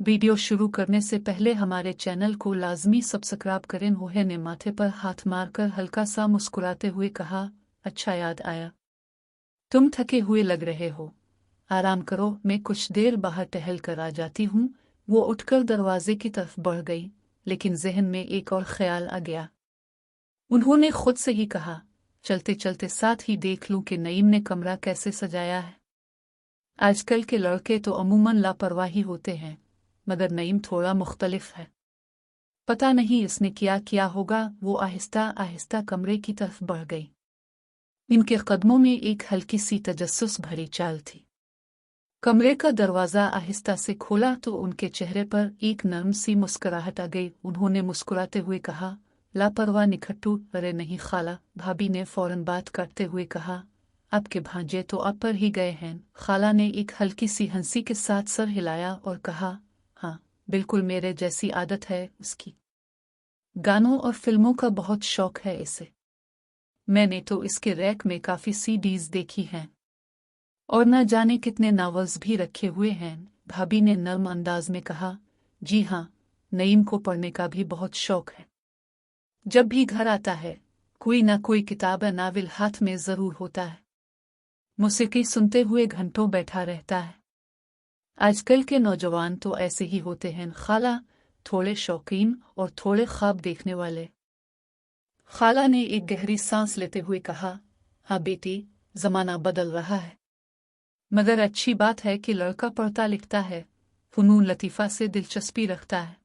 Video शुरू करने से पहले हमारे चैनल को लाजमी सब्सक्राइब करें। नूहे ने माथे पर हाथ मारकर हल्का सा मुस्कुराते हुए कहा, अच्छा याद आया। तुम थके हुए लग रहे हो, आराम करो, मैं कुछ देर बाहर टहल कर आ जाती हूँ। वो उठकर दरवाजे की तरफ बढ़ गई, लेकिन जहन में एक और ख्याल आ गया। उन्होंने खुद से ही कहा, चलते चलते साथ ही देख लूं कि नईम ने कमरा कैसे सजाया है। आजकल के लड़के तो अमूमन लापरवाही होते हैं, मगर नईम थोड़ा मुख्तलिफ है। पता नहीं इसने क्या किया होगा। वो आहिस्ता आहिस्ता कमरे की तरफ बढ़ गई। इनके कदमों में एक हल्की सी तजस्सुस भरी चाल थी। कमरे का दरवाज़ा आहिस्ता से खोला तो उनके चेहरे पर एक नर्म सी मुस्कुराहट आ गई। उन्होंने मुस्कुराते हुए कहा, लापरवाह निखट्टू। अरे नहीं खाला, भाभी ने फौरन बात करते हुए कहा, आपके भांजे तो आप पर ही गए हैं। खाला ने एक हल्की सी हंसी के साथ सर हिलाया और कहा, हाँ बिल्कुल, मेरे जैसी आदत है उसकी। गानों और फिल्मों का बहुत शौक है इसे। मैंने तो इसके रैक में काफ़ी सीडीज देखी हैं और न जाने कितने नावल्स भी रखे हुए हैं। भाभी ने नर्म अंदाज में कहा, जी हाँ, नईम को पढ़ने का भी बहुत शौक है। जब भी घर आता है कोई ना कोई किताब या नावल हाथ में ज़रूर होता है। मौसीकी सुनते हुए घंटों बैठा रहता है। आजकल के नौजवान तो ऐसे ही होते हैं खाला, थोड़े शौकीन और थोड़े ख्वाब देखने वाले। खाला ने एक गहरी सांस लेते हुए कहा, हाँ बेटी, ज़माना बदल रहा है, मगर अच्छी बात है कि लड़का पढ़ता लिखता है, फ़नून लतीफ़ा से दिलचस्पी रखता है।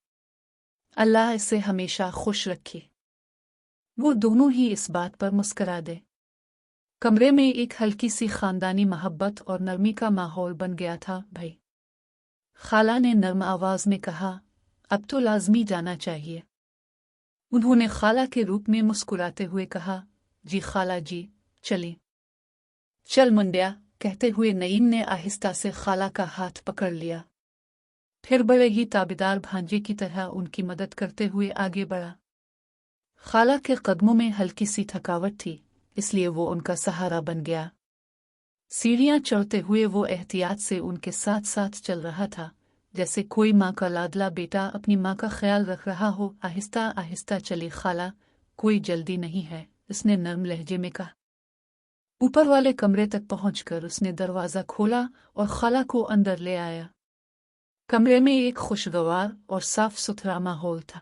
अल्लाह इसे हमेशा खुश रखे। वो दोनों ही इस बात पर मुस्करा दे। कमरे में एक हल्की सी खानदानी मोहब्बत और नरमी का माहौल बन गया था। भाई, खाला ने नर्म आवाज में कहा, अब तो लाजमी जाना चाहिए। उन्होंने खाला के रूप में मुस्कुराते हुए कहा, जी खाला जी, चलें। चल मुंडिया, कहते हुए नईम ने आहिस्ता से खाला का हाथ पकड़ लिया। फिर बड़े ही ताबेदार भांजे की तरह उनकी मदद करते हुए आगे बढ़ा। खाला के कदमों में हल्की सी थकावट थी, इसलिए वो उनका सहारा बन गया। सीढ़ियां चढ़ते हुए वो एहतियात से उनके साथ साथ चल रहा था, जैसे कोई माँ का लाडला बेटा अपनी माँ का ख्याल रख रहा हो। आहिस्ता आहिस्ता चली खाला, कोई जल्दी नहीं है, उसने नर्म लहजे में कहा। ऊपर वाले कमरे तक पहुंचकर उसने दरवाज़ा खोला और खाला को अंदर ले आया। कमरे में एक खुशगवार और साफ सुथरा माहौल था।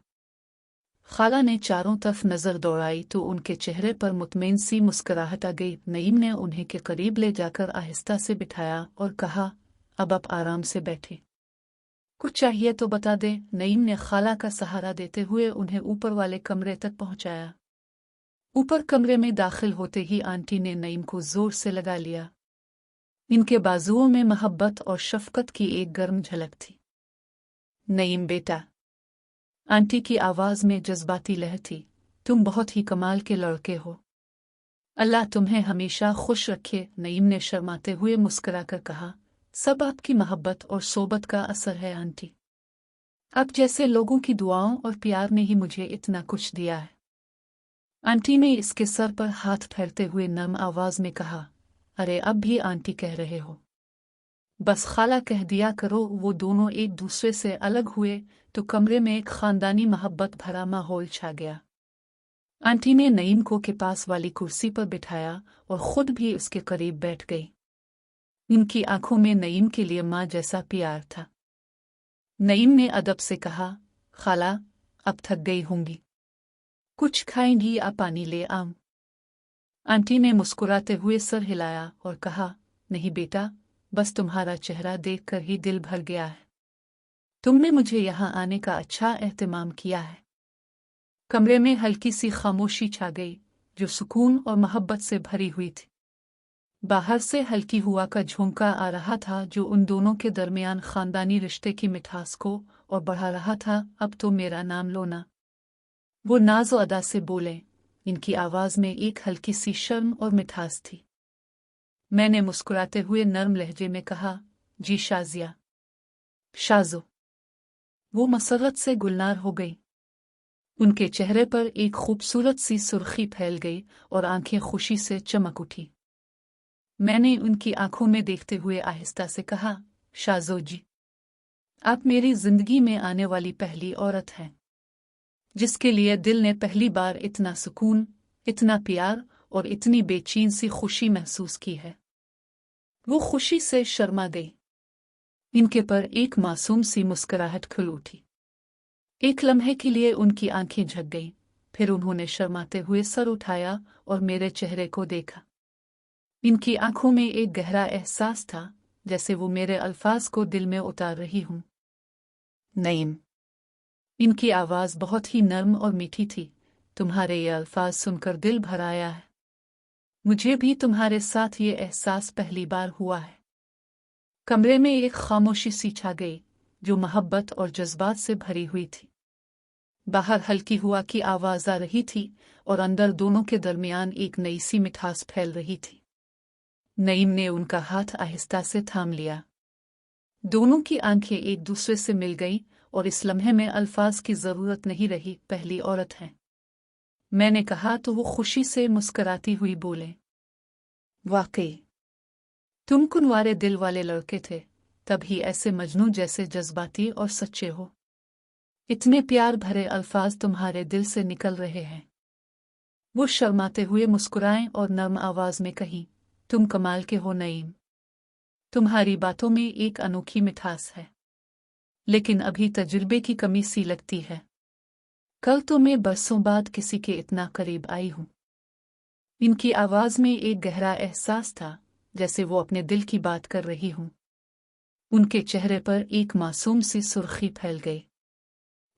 खाला ने चारों तरफ नजर दौड़ाई तो उनके चेहरे पर मुतमईन सी मुस्कुराहट आ गई। नईम ने उन्हें के करीब ले जाकर आहिस्ता से बिठाया और कहा, अब आप आराम से बैठे, कुछ चाहिए तो बता दे। नईम ने खाला का सहारा देते हुए उन्हें ऊपर वाले कमरे तक पहुंचाया। ऊपर कमरे में दाखिल होते ही आंटी ने नईम को जोर से लगा लिया। इनके बाजुओं में मोहब्बत और शफकत की एक गर्म झलक थी। नईम बेटा, आंटी की आवाज में जज्बाती लहर थी, तुम बहुत ही कमाल के लड़के हो। अल्लाह तुम्हें हमेशा खुश रखे। नईम ने शर्माते हुए मुस्कुराकर कहा, सब आपकी मोहब्बत और सोबत का असर है आंटी। आप जैसे लोगों की दुआओं और प्यार ने ही मुझे इतना कुछ दिया है। आंटी ने इसके सर पर हाथ फेरते हुए नर्म आवाज में कहा, अरे अब भी आंटी कह रहे हो, बस खाला कह दिया करो। वो दोनों एक दूसरे से अलग हुए तो कमरे में एक खानदानी मोहब्बत भरा माहौल छा गया। आंटी ने नईम को के पास वाली कुर्सी पर बिठाया और खुद भी उसके करीब बैठ गई। इनकी आंखों में नईम के लिए माँ जैसा प्यार था। नईम ने अदब से कहा, खाला, अब थक गई होंगी, कुछ खाएंगी या पानी ले आऊं? आंटी ने मुस्कुराते हुए सर हिलाया और कहा, नहीं बेटा, बस तुम्हारा चेहरा देखकर ही दिल भर गया है। तुमने मुझे यहाँ आने का अच्छा एहतमाम किया है। कमरे में हल्की सी खामोशी छा गई, जो सुकून और मोहब्बत से भरी हुई थी। बाहर से हल्की हवा का झोंका आ रहा था, जो उन दोनों के दरमियान खानदानी रिश्ते की मिठास को और बढ़ा रहा था। अब तो मेरा नाम लो ना, वो नाज़ो अदा से बोले। इनकी आवाज़ में एक हल्की सी शर्म और मिठास थी। मैंने मुस्कुराते हुए नर्म लहजे में कहा, जी शाजिया। शाजो। वो मसरत से गुलनार हो गई। उनके चेहरे पर एक खूबसूरत सी सुर्खी फैल गई और आंखें खुशी से चमक उठी। मैंने उनकी आंखों में देखते हुए आहिस्ता से कहा, शाजो जी। आप मेरी जिंदगी में आने वाली पहली औरत हैं जिसके लिए दिल ने पहली बार इतना सुकून, इतना प्यार और इतनी बेचैन सी खुशी महसूस की है। वो खुशी से शर्मा गई। इनके पर एक मासूम सी मुस्कुराहट खुल उठी। एक लम्हे के लिए उनकी आंखें झक गईं, फिर उन्होंने शर्माते हुए सर उठाया और मेरे चेहरे को देखा। इनकी आंखों में एक गहरा एहसास था, जैसे वो मेरे अल्फाज को दिल में उतार रही हूं। नईम। इनकी आवाज बहुत ही नर्म और मीठी थी। तुम्हारे ये अल्फाज सुनकर दिल भर आया है। मुझे भी तुम्हारे साथ ये एहसास पहली बार हुआ है। कमरे में एक खामोशी सी छा गई, जो मोहब्बत और जज्बात से भरी हुई थी। बाहर हल्की हवा की आवाज आ रही थी और अंदर दोनों के दरमियान एक नई सी मिठास फैल रही थी। नईम ने उनका हाथ आहिस्ता से थाम लिया। दोनों की आंखें एक दूसरे से मिल गईं और इस लम्हे में अल्फाज की जरूरत नहीं रही, पहली औरत है। मैंने कहा तो वो खुशी से मुस्कुराती हुई बोले, वाकई तुम कुनवारे दिल वाले लड़के थे, तभी ऐसे मजनू जैसे जज्बाती और सच्चे हो। इतने प्यार भरे अल्फाज तुम्हारे दिल से निकल रहे हैं। वो शर्माते हुए मुस्कुराएं और नर्म आवाज में कहीं, तुम कमाल के हो नईम। तुम्हारी बातों में एक अनोखी मिठास है, लेकिन अभी तजुर्बे की कमी सी लगती है। कल तो मैं बरसों बाद किसी के इतना करीब आई हूं। इनकी आवाज में एक गहरा एहसास था, जैसे वो अपने दिल की बात कर रही हूं। उनके चेहरे पर एक मासूम सी सुर्खी फैल गई।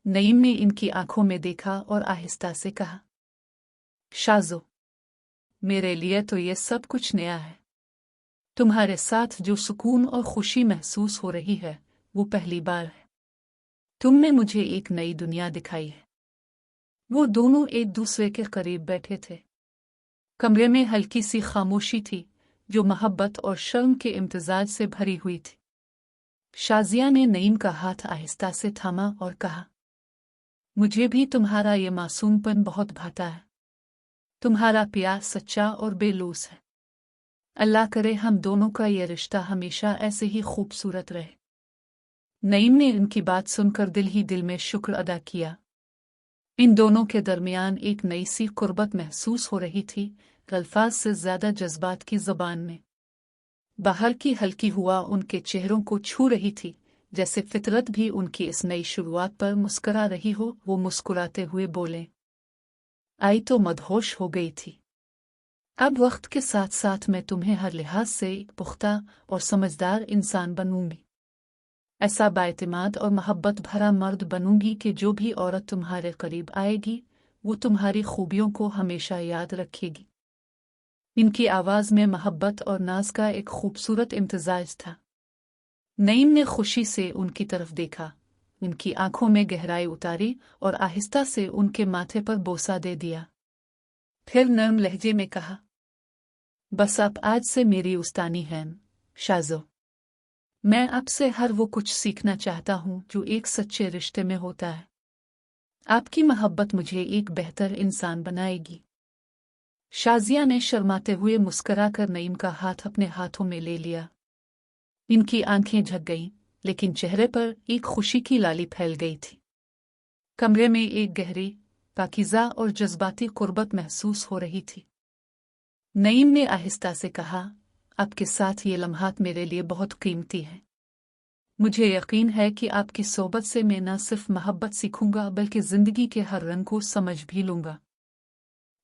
नईम ने इनकी आंखों में देखा और आहिस्ता से कहा, शाज़ो, मेरे लिए तो ये सब कुछ नया है। तुम्हारे साथ जो सुकून और खुशी महसूस हो रही है, वो पहली बार है। तुमने मुझे एक नई दुनिया दिखाई है। वो दोनों एक दूसरे के करीब बैठे थे। कमरे में हल्की सी खामोशी थी, जो मोहब्बत और शर्म के इम्तिजाज से भरी हुई थी। शाजिया ने नईम का हाथ आहिस्ता से थामा और कहा, मुझे भी तुम्हारा ये मासूमपन बहुत भाता है। तुम्हारा प्यार सच्चा और बेलूस है। अल्लाह करे हम दोनों का ये रिश्ता हमेशा ऐसे ही खूबसूरत रहे। नईम ने इनकी बात सुनकर दिल ही दिल में शुक्र अदा किया। इन दोनों के दरमियान एक नई सी कुर्बत महसूस हो रही थी, अल्फाज से ज्यादा जज्बात की ज़बान में। बाहर की हल्की हवा उनके चेहरों को छू रही थी, जैसे फितरत भी उनकी इस नई शुरुआत पर मुस्कुरा रही हो। वो मुस्कुराते हुए बोले, आई तो मदहोश हो गई थी। अब वक्त के साथ साथ मैं तुम्हें हर लिहाज से एक पुख्ता और समझदार इंसान बनूंगी। ऐसा बाएतिमाद और मोहब्बत भरा मर्द बनूंगी कि जो भी औरत तुम्हारे करीब आएगी, वो तुम्हारी खूबियों को हमेशा याद रखेगी। इनकी आवाज में मोहब्बत और नाज का एक खूबसूरत इम्तिजाज था। नईम ने खुशी से उनकी तरफ देखा, उनकी आंखों में गहराई उतारी और आहिस्ता से उनके माथे पर बोसा दे दिया। फिर नर्म लहजे में कहा, बस आप आज से मेरी उस्तानी हैं, शाज़ो। मैं आपसे हर वो कुछ सीखना चाहता हूं जो एक सच्चे रिश्ते में होता है। आपकी मोहब्बत मुझे एक बेहतर इंसान बनाएगी। शाजिया ने शर्माते हुए मुस्कुराकर नईम का हाथ अपने हाथों में ले लिया। इनकी आंखें झक गईं, लेकिन चेहरे पर एक खुशी की लाली फैल गई थी। कमरे में एक गहरी, पाकीज़ा और जज्बाती कुर्बत महसूस हो रही थी। नईम ने आहिस्ता से कहा, आपके साथ ये लम्हात मेरे लिए बहुत कीमती हैं। मुझे यकीन है कि आपकी सोबत से मैं न सिर्फ मोहब्बत सीखूंगा, बल्कि जिंदगी के हर रंग को समझ भी लूंगा।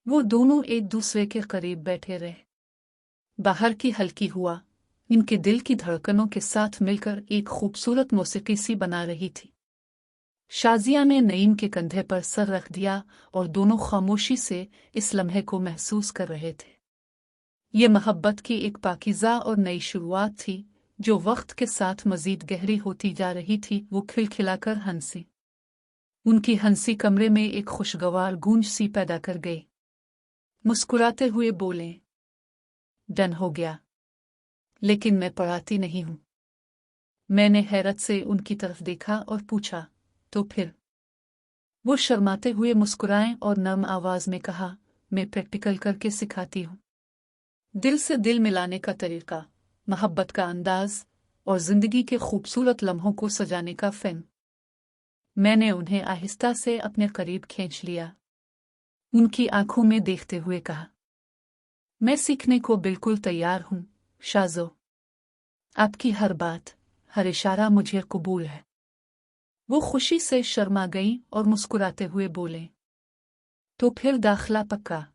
वो दोनों एक दूसरे के करीब बैठे रहे। बाहर की हल्की हुआ इनके दिल की धड़कनों के साथ मिलकर एक खूबसूरत मौसीकी सी बना रही थी। शाजिया ने नईम के कंधे पर सर रख दिया और दोनों खामोशी से इस लम्हे को महसूस कर रहे थे। ये मोहब्बत की एक पाकीज़ा और नई शुरुआत थी, जो वक्त के साथ मजीद गहरी होती जा रही थी। वो खिलखिलाकर हंसी। उनकी हंसी कमरे में एक खुशगवार गूंज सी पैदा कर गई। मुस्कुराते हुए बोले, डन हो गया, लेकिन मैं पढ़ाती नहीं हूं। मैंने हैरत से उनकी तरफ देखा और पूछा, तो फिर? वो शर्माते हुए मुस्कुराएं और नर्म आवाज में कहा, मैं प्रैक्टिकल करके सिखाती हूं। दिल से दिल मिलाने का तरीका, मोहब्बत का अंदाज, और जिंदगी के खूबसूरत लम्हों को सजाने का फ़िल्म। मैंने उन्हें आहिस्ता से अपने करीब खींच लिया, उनकी आंखों में देखते हुए कहा, मैं सीखने को बिल्कुल तैयार हूँ शाज़ो। आपकी हर बात, हर इशारा मुझे कबूल है। वो खुशी से शर्मा गई और मुस्कुराते हुए बोले, तो फिर दाखिला पक्का?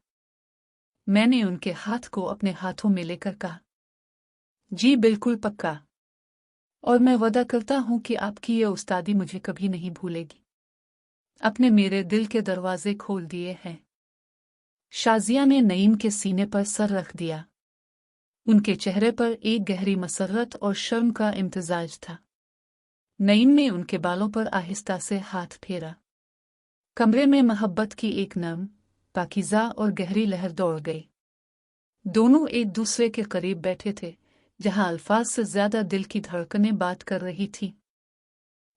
मैंने उनके हाथ को अपने हाथों में लेकर कहा, जी बिल्कुल पक्का, और मैं वादा करता हूँ कि आपकी ये उस्तादी मुझे कभी नहीं भूलेगी। आपने मेरे दिल के दरवाजे खोल दिए हैं। शाजिया ने नईम के सीने पर सर रख दिया। उनके चेहरे पर एक गहरी मसर्रत और शर्म का इम्तिजाज था। नईम ने उनके बालों पर आहिस्ता से हाथ फेरा। कमरे में मोहब्बत की एक नर्म, पाकीज़ा और गहरी लहर दौड़ गई। दोनों एक दूसरे के करीब बैठे थे, जहां अल्फाज से ज्यादा दिल की धड़कनें बात कर रही थी।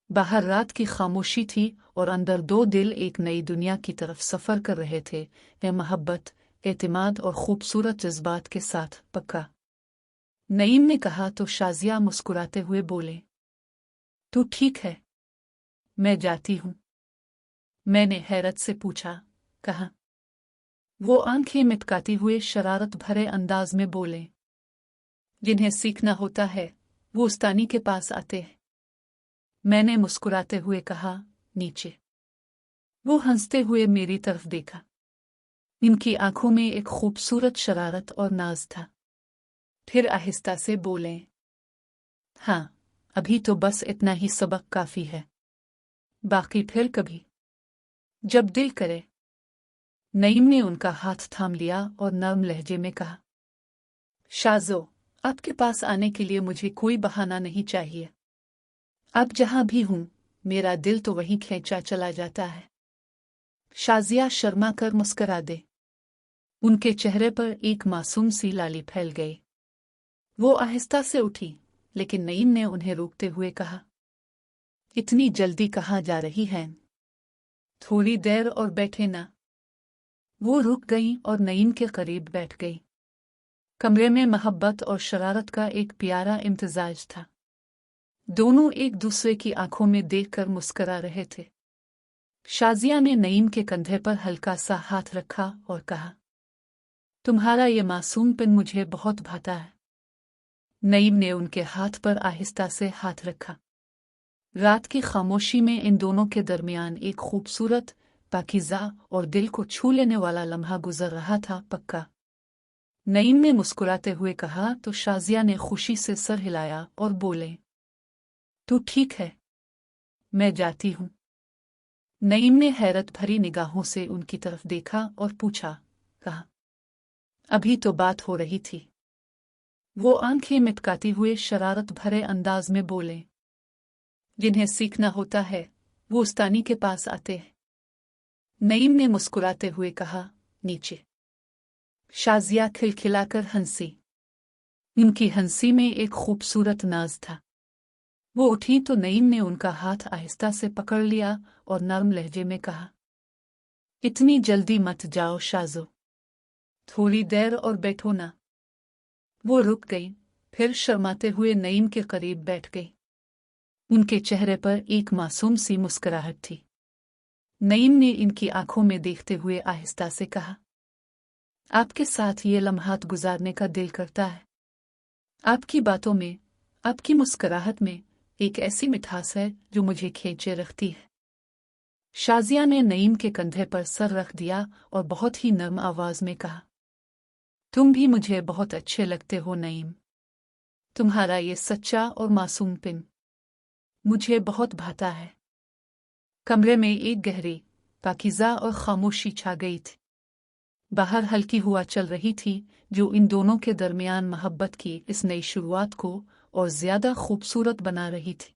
बाहर रात की खामोशी थी और अंदर दो दिल एक नई दुनिया की तरफ सफर कर रहे थे, वे मोहब्बत, एतमाद और खूबसूरत जज्बात के साथ। पक्का? नईम ने कहा तो शाजिया मुस्कुराते हुए बोले, तू ठीक है, मैं जाती हूँ। मैंने हैरत से पूछा, कहा? वो आंखें मिटकाती हुए शरारत भरे अंदाज में बोले, जिन्हें सीखना होता है वो उस्तानी के पास आते हैं। मैंने मुस्कुराते हुए कहा, नीचे। वो हंसते हुए मेरी तरफ देखा। इनकी आंखों में एक खूबसूरत शरारत और नाज था। फिर आहिस्ता से बोले, हाँ, अभी तो बस इतना ही सबक काफी है, बाकी फिर कभी, जब दिल करे। नईम ने उनका हाथ थाम लिया और नर्म लहजे में कहा, शाज़ो, आपके पास आने के लिए मुझे कोई बहाना नहीं चाहिए। अब जहां भी हूं, मेरा दिल तो वहीं खींचा चला जाता है। शाजिया शर्मा कर मुस्करा दे। उनके चेहरे पर एक मासूम सी लाली फैल गई। वो आहिस्ता से उठी, लेकिन नईम ने उन्हें रोकते हुए कहा, इतनी जल्दी कहाँ जा रही हैं? थोड़ी देर और बैठे ना। वो रुक गई और नईम के करीब बैठ गई। कमरे में मोहब्बत और शरारत का एक प्यारा इम्तिजाज था। दोनों एक दूसरे की आंखों में देखकर मुस्करा रहे थे। शाजिया ने नईम के कंधे पर हल्का सा हाथ रखा और कहा, तुम्हारा ये मासूमपन मुझे बहुत भाता है। नईम ने उनके हाथ पर आहिस्ता से हाथ रखा। रात की खामोशी में इन दोनों के दरमियान एक खूबसूरत, पाकीज़ा और दिल को छू लेने वाला लम्हा गुजर रहा था। पक्का? नईम ने मुस्कुराते हुए कहा तो शाजिया ने खुशी से सर हिलाया और बोले, तू ठीक है, मैं जाती हूँ। नईम ने हैरत भरी निगाहों से उनकी तरफ देखा और पूछा, कहा? अभी तो बात हो रही थी। वो आंखें मिटकाती हुए शरारत भरे अंदाज में बोले, जिन्हें सीखना होता है वो उस्तानी के पास आते हैं। नईम ने मुस्कुराते हुए कहा, नीचे। शाजिया खिलखिलाकर हंसी। उनकी हंसी में एक खूबसूरत नाज था। वो उठी तो नईम ने उनका हाथ आहिस्ता से पकड़ लिया और नर्म लहजे में कहा, इतनी जल्दी मत जाओ शाज़ो, थोड़ी देर और बैठो ना। वो रुक गई, फिर शर्माते हुए नईम के करीब बैठ गई। उनके चेहरे पर एक मासूम सी मुस्कुराहट थी। नईम ने इनकी आंखों में देखते हुए आहिस्ता से कहा, आपके साथ ये लम्हात गुजारने का दिल करता है। आपकी बातों में, आपकी मुस्कुराहट में एक ऐसी मिठास है जो मुझे खींचे रखती है। शाजिया ने नईम के कंधे पर सर रख दिया और बहुत ही नर्म आवाज में कहा, तुम भी मुझे बहुत अच्छे लगते हो नईम। तुम्हारा ये सच्चा और मासूमपन मुझे बहुत भाता है। कमरे में एक गहरी, पाकीज़ा और खामोशी छा गई थी। बाहर हल्की हवा चल रही थी जो इन दोनों के दरमियान मोहब्बत की इस नई शुरुआत को और ज्यादा खूबसूरत बना रही थी।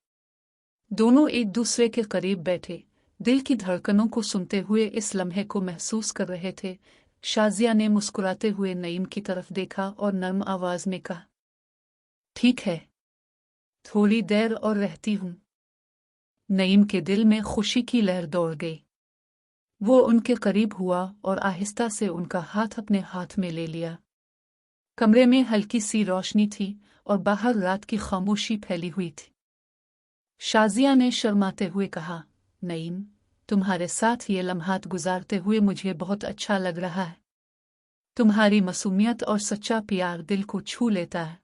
दोनों एक दूसरे के करीब बैठे, दिल की धड़कनों को सुनते हुए इस लम्हे को महसूस कर रहे थे। शाजिया ने मुस्कुराते हुए नईम की तरफ देखा और नर्म आवाज में कहा, ठीक है, थोड़ी देर और रहती हूँ। नईम के दिल में खुशी की लहर दौड़ गई। वो उनके करीब हुआ और आहिस्ता से उनका हाथ अपने हाथ में ले लिया। कमरे में हल्की सी रोशनी थी और बाहर रात की खामोशी फैली हुई थी। शाजिया ने शर्माते हुए कहा, नईम, तुम्हारे साथ ये लम्हात गुजारते हुए मुझे बहुत अच्छा लग रहा है। तुम्हारी मासूमियत और सच्चा प्यार दिल को छू लेता है।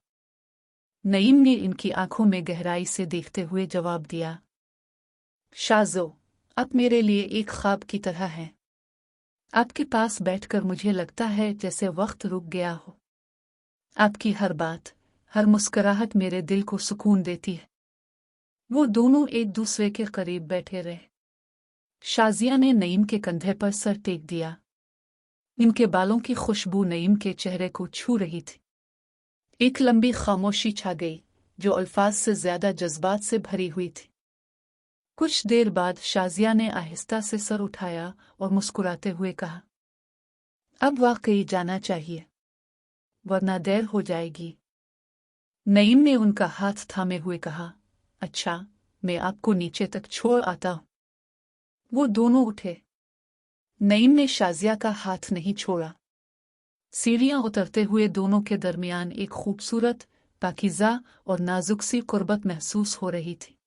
नईम ने इनकी आंखों में गहराई से देखते हुए जवाब दिया, शाज़ो, आप मेरे लिए एक ख्वाब की तरह हैं। आपके पास बैठकर मुझे लगता है जैसे वक्त रुक गया हो। आपकी हर बात, हर मुस्कुराहट मेरे दिल को सुकून देती है। वो दोनों एक दूसरे के करीब बैठे रहे। शाजिया ने नईम के कंधे पर सर टेक दिया। इनके बालों की खुशबू नईम के चेहरे को छू रही थी। एक लंबी खामोशी छा गई, जो अल्फाज से ज्यादा जज्बात से भरी हुई थी। कुछ देर बाद शाजिया ने आहिस्ता से सर उठाया और मुस्कुराते हुए कहा, अब वाकई जाना चाहिए, वरना देर हो जाएगी। नईम ने उनका हाथ थामे हुए कहा, अच्छा, मैं आपको नीचे तक छोड़ आता हूं। वो दोनों उठे। नईम ने शाजिया का हाथ नहीं छोड़ा। सीढ़ियां उतरते हुए दोनों के दरमियान एक खूबसूरत, पाकीज़ा और नाजुक सी कुर्बत महसूस हो रही थी।